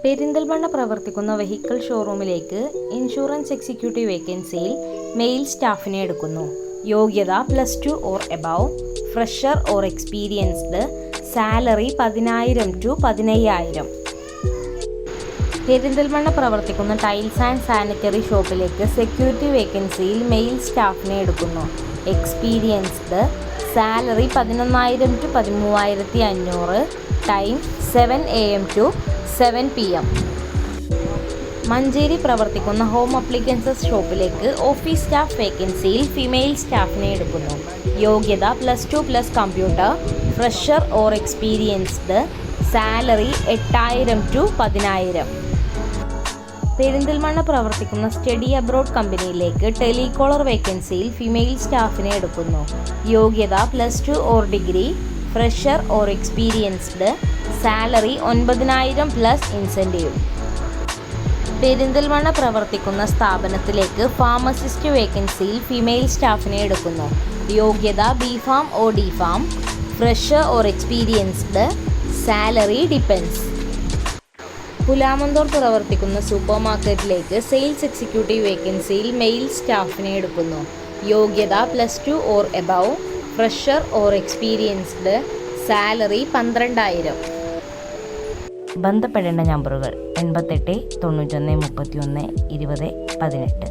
പെരിന്തൽമണ്ണ പ്രവർത്തിക്കുന്ന vehicle ഷോറൂമിലേക്ക് insurance executive വേക്കൻസിയിൽ mail സ്റ്റാഫിനെ എടുക്കുന്നു. യോഗ്യത +2 or above, fresher or experienced, salary 10,000 to 15,000. Perinthalmanna പ്രവർത്തിക്കുന്ന ടൈൽസ് ആൻഡ് സാനിറ്ററി ഷോപ്പിലേക്ക് സെക്യൂരിറ്റി വേക്കൻസിയിൽ മെയിൽ സ്റ്റാഫിനെ എടുക്കുന്നു. Experienced, salary 11,000 to 13,500, time 7 AM to 7 PM. Manjeri പ്രവർത്തിക്കുന്ന ഹോം അപ്ലിക്കൻസസ് ഷോപ്പിലേക്ക് ഓഫീസ് സ്റ്റാഫ് വേക്കൻസിയിൽ ഫീമെയിൽ സ്റ്റാഫിനെ എടുക്കുന്നു. യോഗ്യത +2 computer, fresher or experienced, salary 8,000 to 10,000. Perinthalmanna പ്രവർത്തിക്കുന്ന സ്റ്റഡി അബ്രോഡ് കമ്പനിയിലേക്ക് ടെലികോളർ വേക്കൻസിയിൽ ഫീമെയിൽ സ്റ്റാഫിനെ എടുക്കുന്നു. യോഗ്യത +2 or degree, fresher or experienced, salary 9,000 plus incentive. Perinthalmanna പ്രവർത്തിക്കുന്ന സ്ഥാപനത്തിലേക്ക് ഫാർമസിസ്റ്റ് വേക്കൻസിയിൽ ഫീമെയിൽ സ്റ്റാഫിനെ എടുക്കുന്നു. യോഗ്യത B.Pharm or D.Pharm, fresher or experienced, salary depends. Pulamanthole പ്രവർത്തിക്കുന്ന സൂപ്പർ മാർക്കറ്റിലേക്ക് സെയിൽസ് എക്സിക്യൂട്ടീവ് വേക്കൻസിയിൽ മെയിൽ സ്റ്റാഫിനെ എടുക്കുന്നു. യോഗ്യത +2 or above, fresher or experienced, salary 12,000. ബന്ധപ്പെടേണ്ട നമ്പറുകൾ 88 91 31 20 18,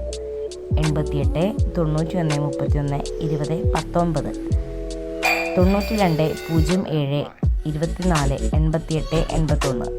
88 91 31 20 19, 92 07 24 88 81.